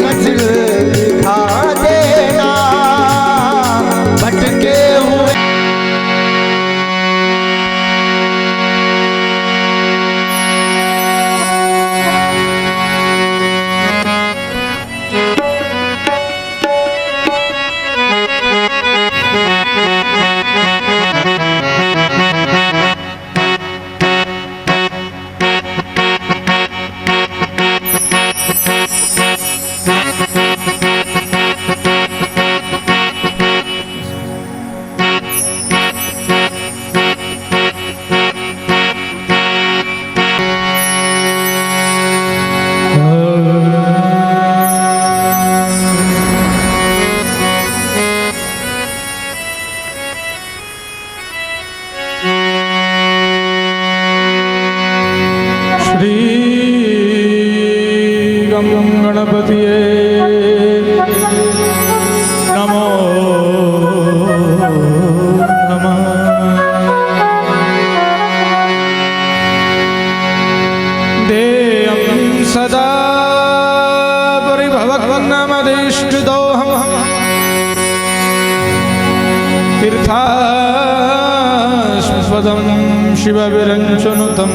मंजिल दिखा देना भटके हुए। गणपतिये नमो नमः। देयं सदा परिभवग्नमदिष्टदोहं तीर्थास्पदं शिवविरञ्चनुतं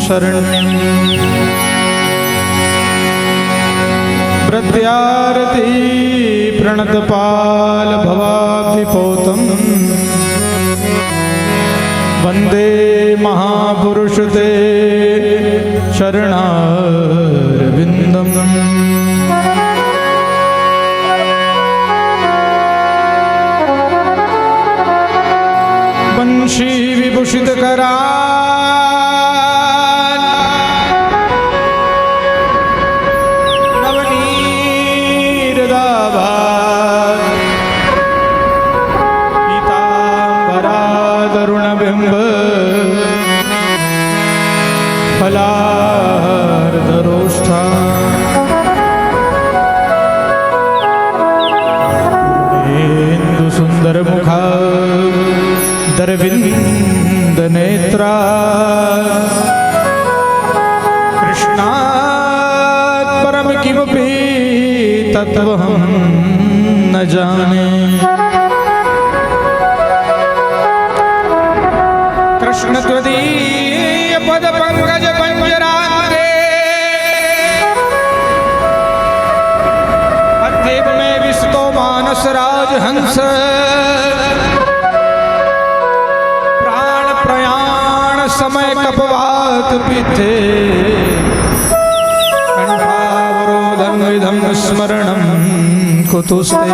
शरण्यम् प्रत्यारति प्रणतपाल भवाब्धिपोतं वन्दे महापुरुष ते चरणारविन्दम्। वंशी विभूषितकरा फलार्धरोष्ठा इंदु सुंदर मुखा दरविंद नेत्रा कृष्णात् परम किमपि तत्त्वहं न जाने। कृष्ण त्वदीय पद पंकज पंजरांते अध्येव में विस्तो मानस राज हंस प्राण प्रयाण समय कपवात पीते कंठावरोधं विधं स्मरणं कुतुस्ते।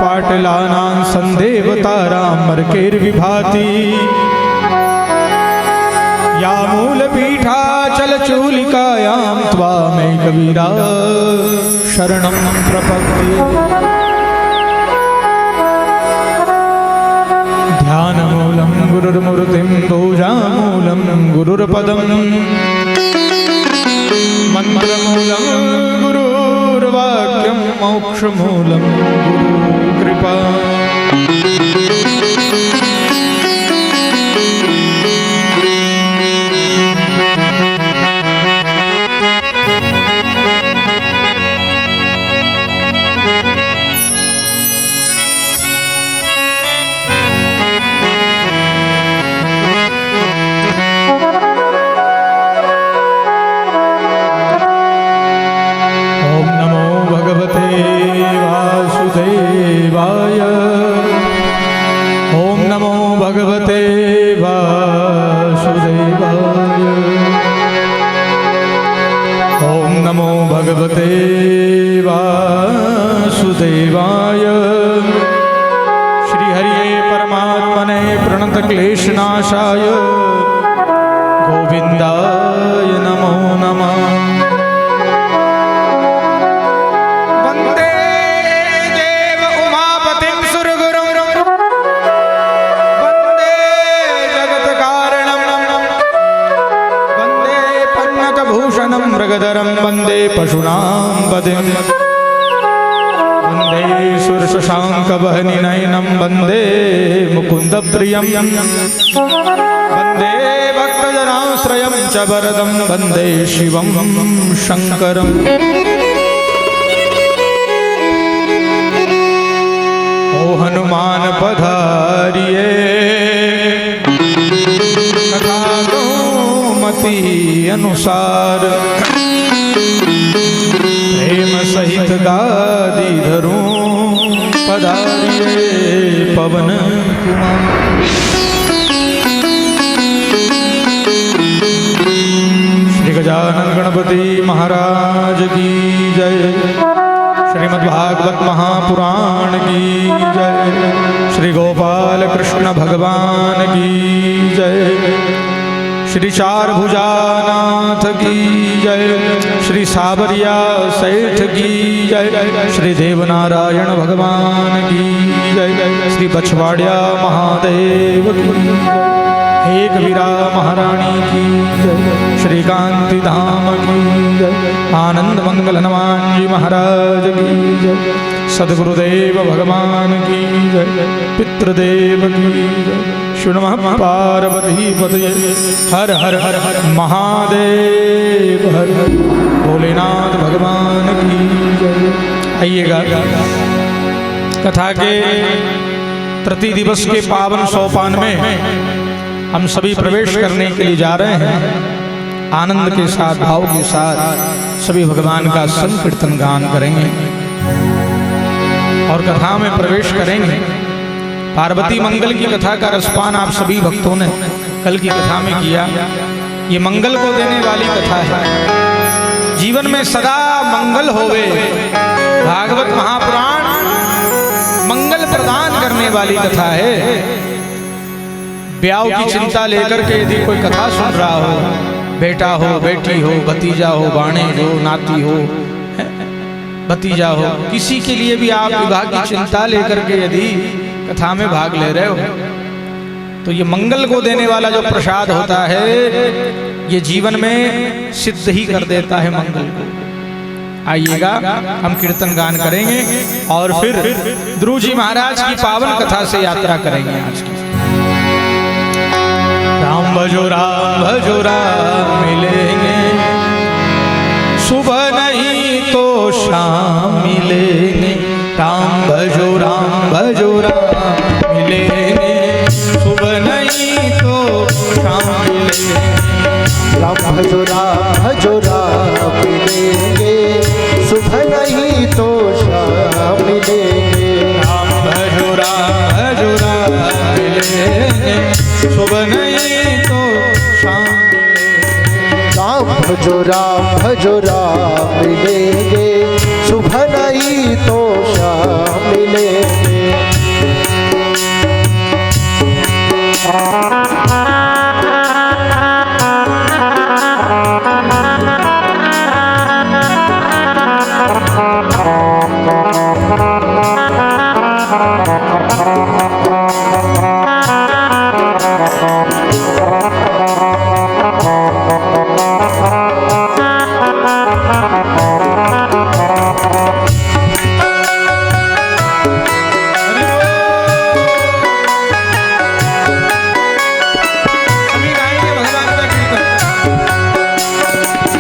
पाटलानां संदेवतारां मर्कैर्विभाति या मूलपीठाचलचूलिकायां त्वामेकवीरा शरणं प्रपद्ये। ध्यानमूलं गुरुर्मूर्तिं पूजामूलं गुरुर्पदं मन्त्रमूलं गुरुर्वाक्यं मोक्षमूलं गुरुकृपा। ओम नमो भगवते वासुदेवाय। ओम नमो भगवते वासुदेवाय। श्री हरिये परमात्मने प्रणत क्लेशनाशाय गोविंदाय नमो नमः। मृगधरं वन्दे पशूनां पतिं वन्दे सुरशश शशाङ्कवहनि नयनं वन्दे मुकुन्दप्रियं वन्दे भक्तजनाश्रयं च वरदं वन्दे शिवं शङ्करम् ओ हनुमान पधारिये कथा मति अनुसार प्रेम सहित गादी धरूं पधारिये पवन कुमार। श्री गजानन गणपति महाराज की जय। श्रीमद्भागवत महापुराण की जय। श्री गोपाल कृष्ण भगवान की जय। श्री चार भुजानाथ की जय। श्री साबरिया सेठ की जय। श्री देवनारायण भगवान की जय। श्री बछवाड़िया महादेव की जय। एक वीरा महारानी की जय। श्री कांति धाम की जय। आनंद मंगल हनुमान जी महाराज की जय। सद्गुरुदेव भगवान की जय। पितृदेव की जय। शिव नमः पार्वती पतये हर हर हर हर महादेव हर हर भोलेनाथ भगवान की जय। आइएगा कथा के तृतीय दिवस के पावन सोपान में हम सभी प्रवेश करने के लिए जा रहे हैं। आनंद के साथ भाव के साथ सभी भगवान का संकीर्तन गान करेंगे और कथा में प्रवेश करेंगे। पार्वती मंगल की कथा का रसपान आप सभी भक्तों ने कल की कथा में किया। ये मंगल को देने वाली कथा है। जीवन में सदा मंगल होवे। भागवत महापुराण मंगल प्रदान करने वाली कथा है। ब्याह की चिंता लेकर के यदि कोई कथा सुन रहा हो, बेटा हो, बेटी हो, भतीजा हो, बाणे हो, नाती हो, भतीजा हो, किसी के लिए भी आप विवाह की चिंता लेकर के यदि कथा में भाग ले रहे हो तो ये मंगल को देने वाला जो प्रसाद होता है ये जीवन में सिद्ध ही कर देता है मंगल को। आइएगा हम कीर्तन गान करेंगे और फिर ध्रुव जी महाराज की पावन कथा से यात्रा करेंगे आज की। राम भजो राम मिलेंगे, सुबह नहीं तो शाम मिलेंगे। राम भजो राम मिलेंगे, सुबह नहीं तो शाम मिलेंगे। राम भजो राम मिलेंगे, सुबह नहीं तो शाम मिलेंगे। राम भजो राम मिलेंगे, सुबह नहीं तो शाम मिलेंगे। राम भजो राम मिलेंगे, सुबह नहीं तो शाम मिलेंगे।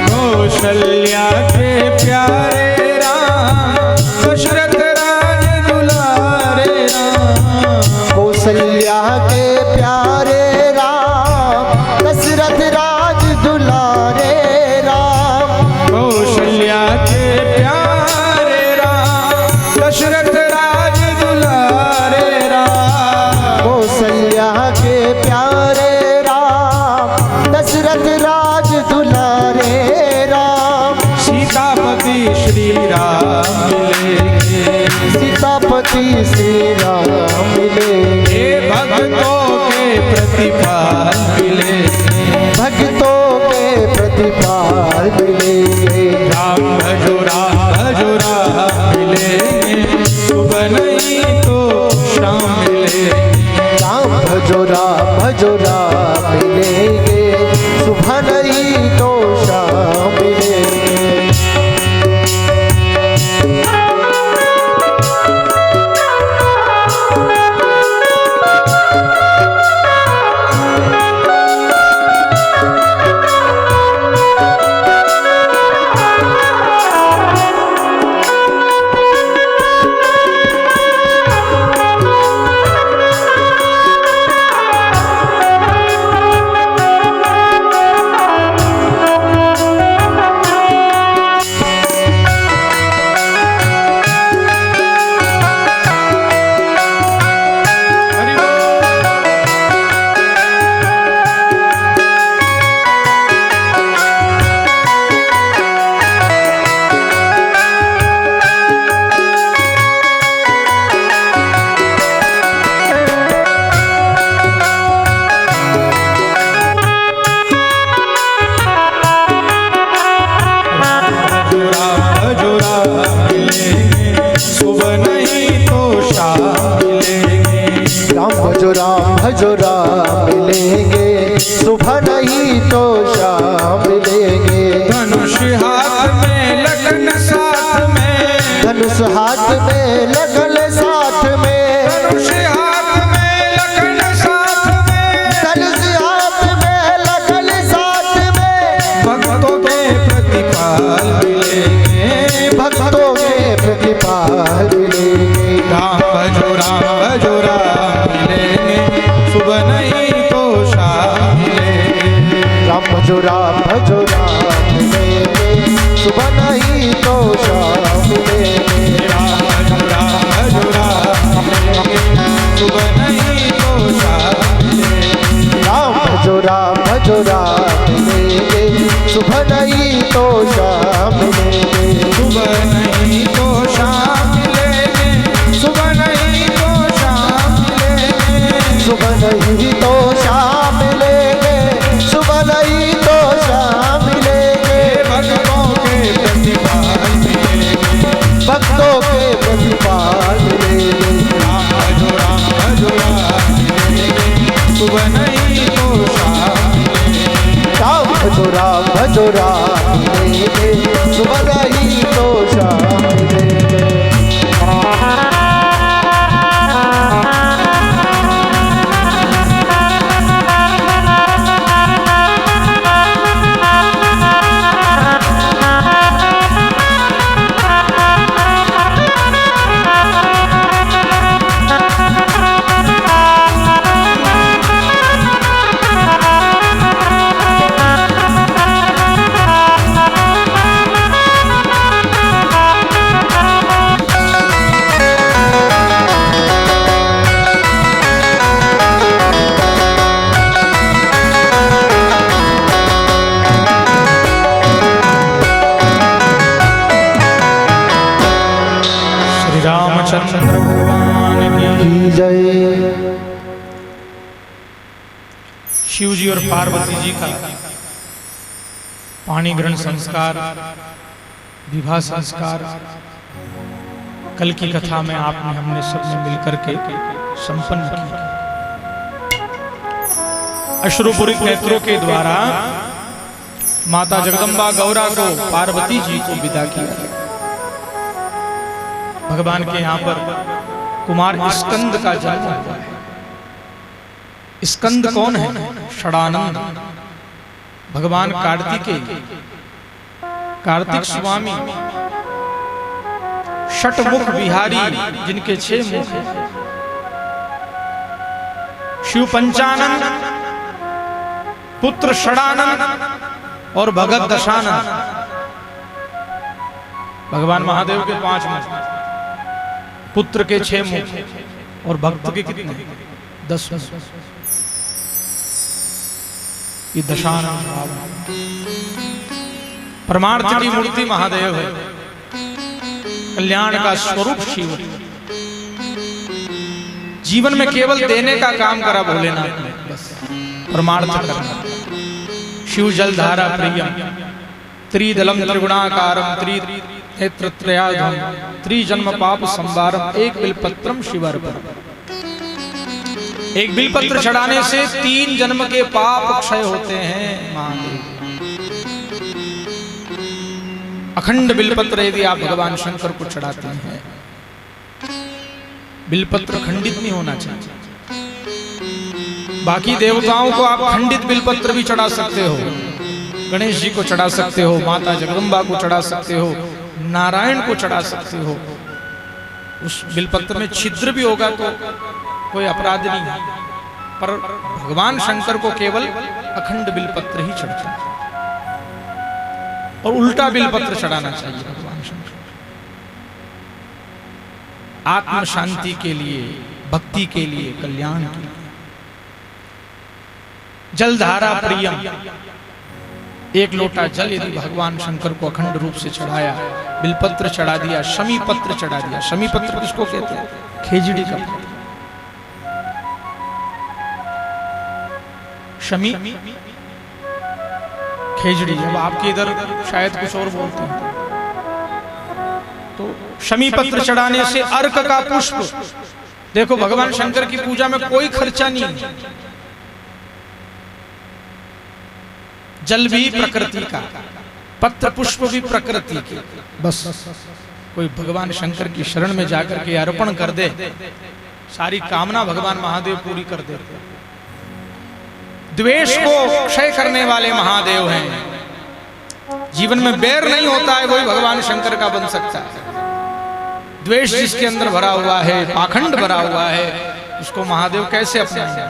कौशल्या के प्यारे राम, दशरथ राज दुलारे राम। कौशल्या के प्यारे राम, दशरथ राज दुलारे राम। कौशल्या के प्यारे राम, दशरथ राज दुलारे राम। कौशल्या के प्यारे राम, दशरथ राज दुलारे राम। सीतापति श्री राम मिलेंगे, सीतापति श्री राम मिलेंगे। भक्तों के प्रतिपाल मिलेंगे, भक्तों के प्रतिपाल मिलेंगे। राम भजो राम मिलेंगे, सुबह नहीं तो शाम मिलेंगे। राम भजो राम मिलेंगे, सुबह नहीं तो शाम मिलेंगे। मिलेंगे, सुबह नहीं तो शाम मिलेंगे। राम भजो राम मिलेंगे, सुबह नहीं तो शाम मिलेंगे। धनुष हाथ में लगन साथ में, धनुष हाथ में लगन साथ में, धनुष हाथ में लगन साथ में, धनुष हाथ में लगन साथ में। भक्तों के प्रतिपाल मिलेंगे, भक्तों के प्रतिपाल मिलेंगे। राम भजो राम मिलेंगे, सुबह नहीं तो शाम मिलेंगे। राम भजो राम मिलेंगे, सुबह नहीं तो शाम मिलेंगे। राम भजो राम मिलेंगे, सुबह नहीं तो शाम मिलेंगे। राम भजो राम मिलेंगे, सुबह नहीं तो शाम मिलेंगे। सुबह नहीं तो शाम मिलेंगे, सुबह नहीं तो शाम मिलेंगे। सुबह नहीं तो शाम मिलेंगे, सुबह नहीं तो शाम मिलेंगे। भक्तों के प्रतिपाल मिलेंगे, भक्तों के प्रतिपाल मिलेंगे। राम भजो राम मिलेंगे, सुबह नहीं तो शाम मिलेंगे। राम भजो राम मिलेंगे, सुबह नहीं तो शाम मिलेंगे। रामचंद्र भगवान की जय। शिव जी और पार्वती जी का पाणी ग्रहण संस्कार, विवाह संस्कार कल की कथा में आपने हमने सबने मिलकर के संपन्न किया। अश्रुपुरी नेत्रों के द्वारा माता जगदम्बा गौरा को पार्वती जी को विदा किया। भगवान के यहाँ पर कुमार स्कंद का जन्म हुआ है। स्कंद कौन है? षडानंद भगवान कार्तिकेय, कार्तिक स्वामी, षटमुख बिहारी जिनके 6 मुख हैं। शिव पंचानंद, पुत्र षडानंद और भगत दशानंद। भगवान महादेव के 5 मुख, पुत्र के 6 मुख और भक्त के कितने? 10 मुख। ये दशानंद भाव परमार्थ की मूर्ति महादेव है, कल्याण का स्वरूप शिव। जीवन में केवल देने का काम करा भोलेनाथ ने, बस परमार्थ करना। शिव जलधारा प्रियम, त्रिदलम त्रिगुणाकारम, त्रिनेत्रत्रयाधम, त्रिजन्म पाप संवारम, एक बिल्पत्रम शिवार्पणम। एक बिल्पत्र चढ़ाने से 3 जन्म के पाप क्षय होते हैं महादेव। अखंड बिल्पत्र यदि आप भगवान शंकर को चढ़ाते हैं, बिल्पत्र खंडित नहीं होना चाहिए। बाकी देवताओं को आप खंडित बिल्पत्र भी चढ़ा सकते हो, गणेश जी को चढ़ा सकते हो, माता जगदम्बा को चढ़ा सकते हो, नारायण को चढ़ा सकते हो। उस बिल्पत्र में छिद्र भी होगा तो कोई अपराध नहीं है, पर भगवान शंकर को केवल अखंड बिल्पत्र ही चढ़ता है और उल्टा बिल्पत्र चढ़ाना चाहिए भगवान शंकर। आत्म शांति के लिए, भक्ति के लिए, कल्याण के लिए। जलधारा प्रियम, एक लोटा जल यदि भगवान शंकर को अखंड रूप से चढ़ाया, बिल्पत्र चढ़ा दिया, शमी पत्र चढ़ा दिया। शमी पत्र किसको कहते हैं? खेजड़ी का पत्र। शमी खेजड़ी, अब आपके इधर शायद कुछ और बोलते हैं। तो शमी पत्र चढ़ाने से, अर्क का पुष्प, देखो भगवान शंकर की पूजा में कोई खर्चा नहीं, जल भी प्रकृति का, पत्र पुष्प भी प्रकृति की, बस कोई भगवान शंकर की शरण में जाकर के अर्पण कर दे, सारी कामना भगवान महादेव पूरी कर देते हैं। द्वेष को क्षय करने वाले महादेव हैं। जीवन में बैर नहीं होता है वही भगवान शंकर का बन सकता है। द्वेष जिसके अंदर भरा हुआ है, पाखंड भरा हुआ है, उसको महादेव कैसे अपनाएंगे।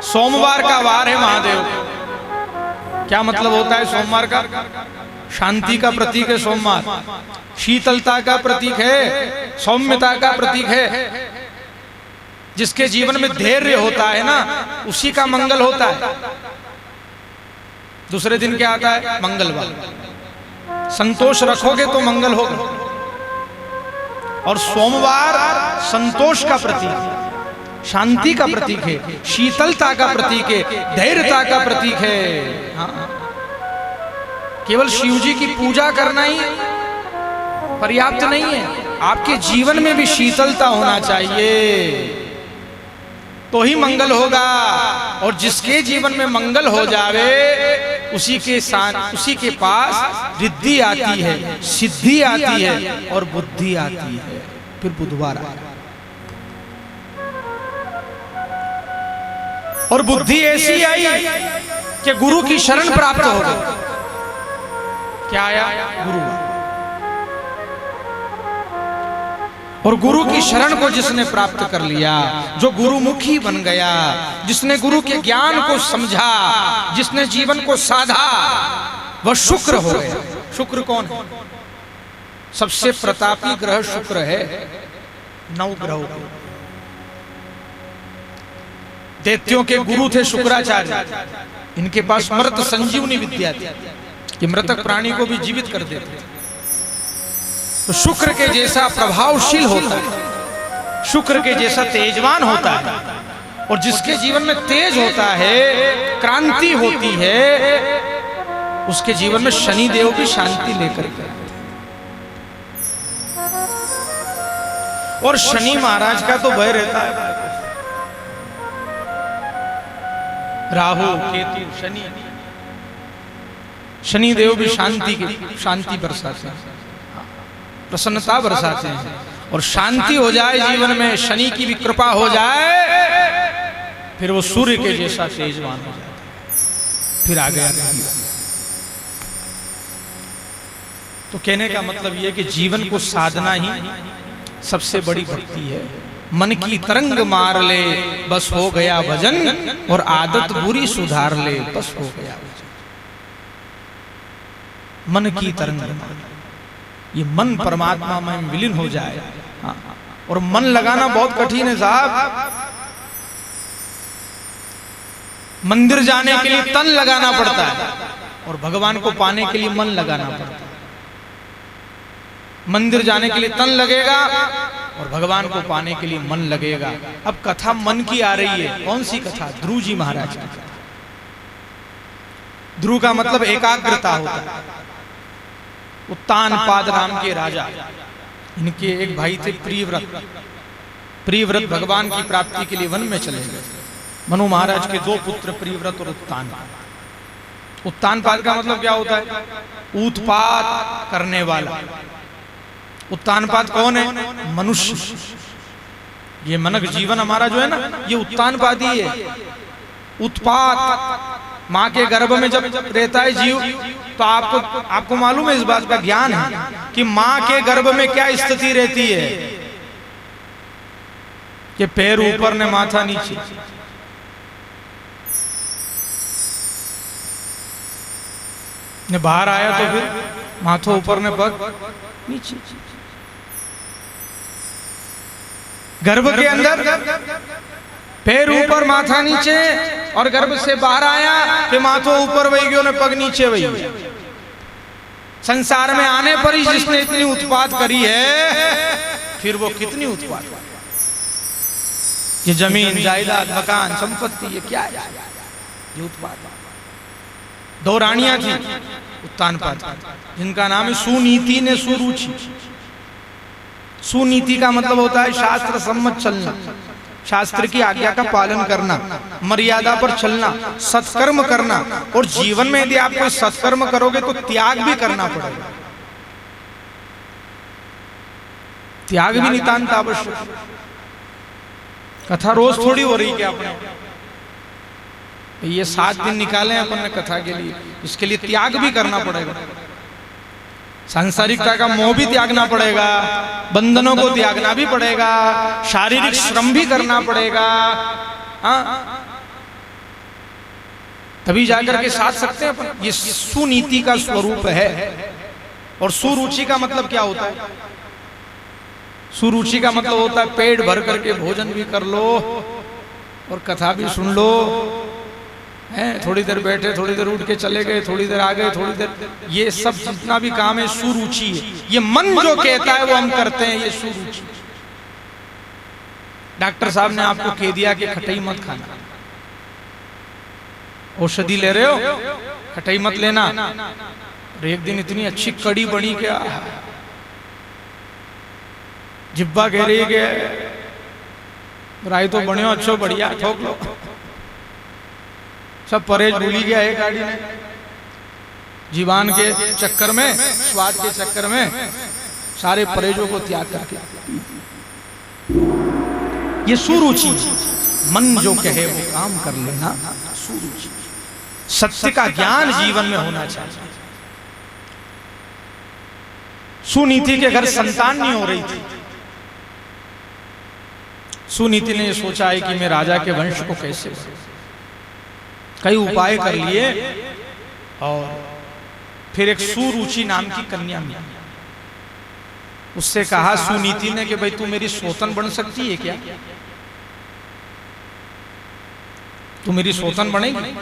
सोमवार का वार है महादेव, क्या मतलब होता है सोमवार का? शांति का प्रतीक है सोमवार, शीतलता का प्रतीक है, सौम्यता का प्रतीक है। जिसके जीवन में धैर्य होता है ना, उसी का मंगल होता है। दूसरे दिन क्या आता है? मंगलवार। संतोष रखोगे तो मंगल होगा। और सोमवार संतोष का प्रतीक है, शांति का प्रतीक है, शीतलता का प्रतीक है, धैर्यता का प्रतीक है। हाँ। केवल शिव जी की पूजा करना ही पर्याप्त नहीं है, आपके जीवन में भी शीतलता होना चाहिए, तो ही मंगल होगा। और जिसके जीवन में मंगल हो जावे, उसी के पास रिद्धि आती है, सिद्धि आती है और बुद्धि आती है। फिर बुधवार आया और बुद्धि ऐसी आई कि गुरु की शरण प्राप्त हो गई। क्या आया? गुरु। और गुरु की शरण को जिसने प्राप्त कर लिया, जो गुरुमुखी बन गया, जिसने गुरु के ज्ञान को समझा, जिसने जीवन को साधा, वह शुक्र हो गया। शुक्र कौन है? सबसे प्रतापी ग्रह शुक्र है। 9 ग्रहों को दैत्यों के गुरु थे शुक्राचार्य। इनके पास मृत संजीवनी विद्या थी कि मृतक प्राणी को भी जीवित कर देते थे। तो शुक्र के जैसा प्रभावशील होता है, शुक्र के जैसा तेजवान होता है। और जिसके जीवन में तेज होता है, क्रांति होती है, उसके जीवन में शनि देव भी शांति लेकर के आते हैं। और शनि महाराज का तो भय रहता है। राहु, केतु, शनि, शनि देव भी शांति बरसाते हैं, प्रसन्नता बरसाते हैं। और शांति हो जाए जीवन में, शनि की भी कृपा हो जाए, फिर वो सूर्य के जैसा तेजवान हो जाता है। फिर आगे तो कहने का मतलब यह कि जीवन को साधना ही सबसे बड़ी भक्ति है। मन की तरंग मार ले, बस हो गया भजन, और आदत बुरी सुधार ले, बस हो गया भजन। मन की तरंग मार, ये मन परमात्मा में विलीन हो जाए। हाँ। और मन लगाना बहुत कठिन है साहब। मंदिर जाने के लिए तन लगाना पड़ता है, और भगवान को पाने के लिए मन लगाना पड़ता है। मंदिर जाने के लिए तन लगेगा और भगवान को पाने के लिए मन लगेगा। अब कथा मन की आ रही है। कौन सी कथा? ध्रुव जी महाराज की। ध्रुव का मतलब एकाग्रता होता है। उत्तानपाद नाम के राजा, इनके एक भाई थे प्रियव्रत। प्रियव्रत भगवान की प्राप्ति के लिए वन में चले गए। मनु महाराज के 2 पुत्र प्रियव्रत और उत्तानपाद। उत्तानपाद का मतलब क्या होता है? उत्पात करने वाला। उत्तानपाद कौन है? मनुष्य। ये मानव जीवन हमारा जो है ना, ये उत्तानपादी है। उत्पात, माँ के गर्भ में जब रहता है जीव, तो आपको मालूम है, इस बात का ज्ञान है कि माँ के गर्भ में क्या स्थिति रहती है कि पैर ऊपर ने माथा नीचे। ने बाहर आया तो फिर माथा ऊपर ने पग नीचे। गर्भ के अंदर पैर ऊपर माथा नीचे, और गर्भ से बाहर आया कि माथा ऊपर वही गयो ने पग नीचे वही। संसार में आने पर ही जिसने इतनी उत्पात करी है, फिर वो कितनी उत्पात। ये जमीन जायदाद मकान संपत्ति, ये क्या है? ये उत्पात। 2 रानियां थी, उत्तानपाद, जिनका नाम है सुनीति ने सुरुचि। सुनीति का मतलब होता है शास्त्र सम्मत चलना, शास्त्र की आज्ञा का पालन करना, मर्यादा पर चलना, सत्कर्म करना। और जीवन में यदि आप कोई सत्कर्म करोगे तो त्याग भी करना पड़ेगा, त्याग भी नितांत आवश्यक। कथा रोज थोड़ी हो रही क्या अपने, ये 7 दिन निकाले अपन ने कथा के लिए, इसके लिए त्याग भी करना पड़ेगा। सांसारिकता का मोह भी त्यागना पड़ेगा, बंधनों को त्यागना भी पड़ेगा, शारीरिक श्रम भी करना पड़ेगा। हाँ, तभी जाकर के साथ सकते हैं अपन। ये सुनीति का स्वरूप है। और सुरुचि का मतलब क्या होता है? सुरुचि का मतलब होता है पेट भर करके भोजन भी कर लो और कथा भी सुन लो, हैं, थोड़ी देर बैठे, थोड़ी देर उठ के चले गए, थोड़ी देर आ गए, थोड़ी देर, ये सब जितना भी काम है सुरुचि है। ये मन जो कहता है वो हम करते हैं, ये सुरुचि। डॉक्टर साहब ने आपको कह दिया कि खटाई मत खाना, औषधि ले रहे हो, खटाई मत लेना। और एक दिन इतनी अच्छी कड़ी बनी क्या, जिब्बा कह रही है कि राय तो बने अच्छो बढ़िया, ठोक लो। सब परहेज भूली गया है गाड़ी ने, जीवान के चक्कर में, स्वाद के चक्कर में सारे परहेजों को त्याग करके। ये सुरुचि, मन जो कहे वो काम कर लेना, सुरुचि। सत्य का ज्ञान जीवन में होना चाहिए। सुनीति के घर संतान नहीं हो रही थी। सुनीति ने सोचा है कि मैं राजा के वंश को कैसे, कई उपाय कर लिए और फिर एक सुरुचि नाम की कन्या मिली। उससे कहा सुनीति ने कि भाई तू मेरी सौतन बन सकती है क्या, तू मेरी सौतन बनेगी?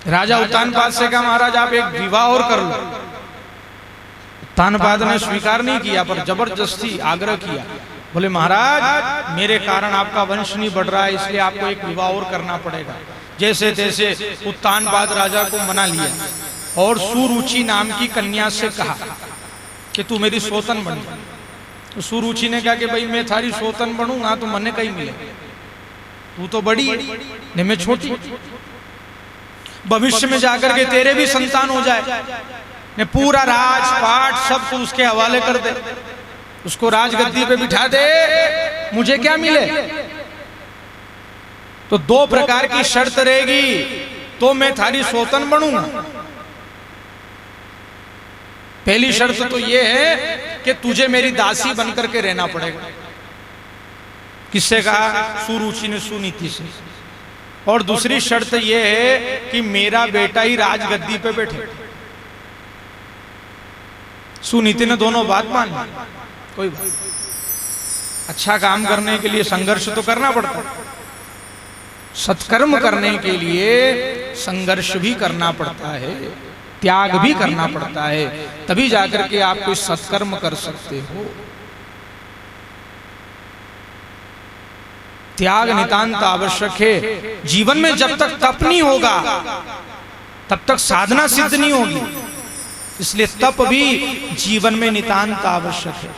राजा उत्तानपाद से कहा महाराज आप एक विवाह और कर लो। उत्तानपाद ने स्वीकार नहीं किया पर जबरदस्ती आग्रह किया। बोले महाराज मेरे कारण आपका वंश नहीं बढ़ रहा है, इसलिए आपको एक विवाह और करना पड़ेगा। जैसे तैसे उत्तानपाद राजा को मना लिया और सुरुचि नाम की कन्या से कहा कि तू मेरी सौतन बन। तो सुरुचि ने कहा कि भाई मैं थारी सौतन बनूंगा तो मने कहीं मिले, तू तो बड़ी है ने मैं छोटी, भविष्य में जाकर के तेरे भी संतान हो जाए, ने पूरा राजपाट सब तू उसके हवाले कर दे, उसको राजगद्दी पे बिठा दे, मुझे क्या मिले? तो 2 प्रकार की शर्त रहेगी, तो मैं थारी सौतन बनूंगा। पहली शर्त तो यह है कि तुझे मेरी दासी बनकर के रहना पड़ेगा। किससे कहा? सुरुचि ने सुनीति से। और दूसरी शर्त यह है कि मेरा बेटा ही राजगद्दी पे बैठे। सुनीति ने दोनों बात मान ली। कोई बात, अच्छा काम करने के लिए संघर्ष तो करना पड़ता है, सत्कर्म करने के लिए संघर्ष भी करना पड़ता है, त्याग भी करना पड़ता है, तभी जाकर के आप कोई सत्कर्म कर सकते हो। त्याग नितांत आवश्यक है। जीवन में जब तक तप नहीं होगा तब तक साधना सिद्ध नहीं होगी, इसलिए तप भी जीवन में नितांत आवश्यक है।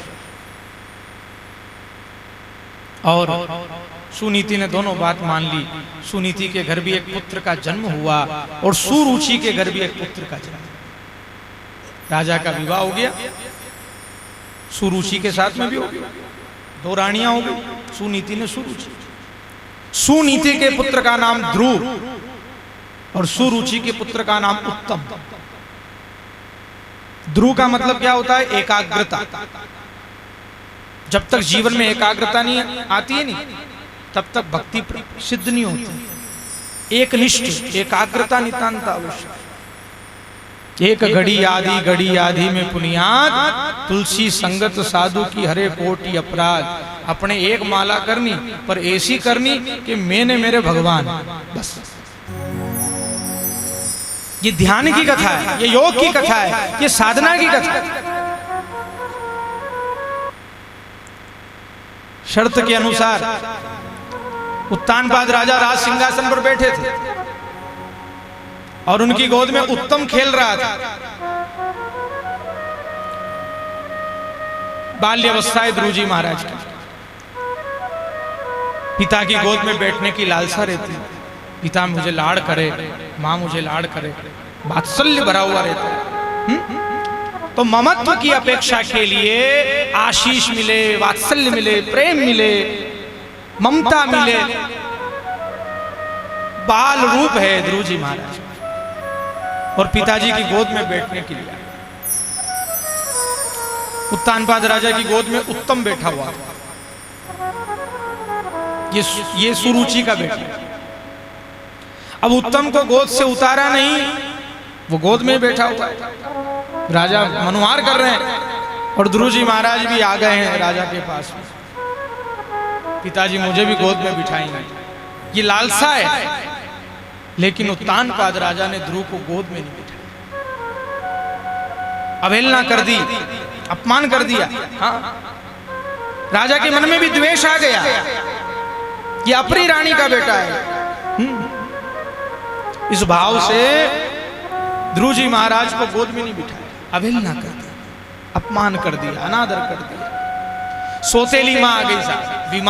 और सुनीति ने दोनों बात मान ली। सुनीति के घर भी एक पुत्र का जन्म हुआ और सुरुचि के घर भी एक पुत्र का जन्म। राजा का विवाह हो गया, सुरुचि के साथ में भी हो गया, 2 रानियां हो गई, सुनीति ने सुरुचि। सुनीति के पुत्र का नाम ध्रुव और सुरुचि के पुत्र का नाम उत्तम। ध्रुव का मतलब क्या होता है? एकाग्रता। जब तक जीवन में एकाग्रता नहीं आती है नहीं तब तक भक्ति सिद्ध नहीं होती। एक निष्ठ एकाग्रता नितांत आवश्यक। एक घड़ी आधी में पुनियाद, तुलसी संगत साधु की हरे कोटि अपराध। अपने एक माला करनी पर ऐसी करनी कि मैंने मेरे भगवान, बस। ये ध्यान की कथा है, ये योग की कथा है, ये साधना की कथा है। शर्त के अनुसार उत्तानपाद राजा राज सिंहासन पर बैठे थे और उनकी गोद में उत्तम खेल रहा था। बाल्यावस्था है ध्रुव जी महाराज की। पिता की गोद में बैठने की लालसा रहती, पिता मुझे लाड़ करे, माँ मुझे लाड़ करे, वात्सल्य भरा हुआ रहता है। तो ममत्व की अपेक्षा के लिए आशीष मिले, वात्सल्य मिले, प्रेम मिले, ममता मिले, बाल रूप है ध्रुव जी महाराज। और पिताजी की गोद में बैठने के लिए उत्तानपाद राजा की गोद में उत्तम बैठा हुआ था। ये सुरुचि का बेटा। अब उत्तम को गोद से उतारा नहीं, वो गोद में बैठा हुआ है। राजा मनुहार कर रहे हैं और ध्रुव जी महाराज भी आ गए हैं राजा के पास में। पिताजी मुझे भी गोद में बिठाएंगे, ये लालसा है। लेकिन उत्तानपाद राजा ने ध्रुव को गोद में नहीं बिठाया, अवहेलना कर दी, अपमान कर दिया। हाँ, राजा के मन में भी द्वेष आ गया, ये अपनी रानी का बेटा है। इस भाव से ध्रुव जी महाराज को गोद में नहीं बिठाया, अवहेलना कर दिया, अपमान कर दिया, अनादर कर दिया। सौतेली मां आ गई साहब।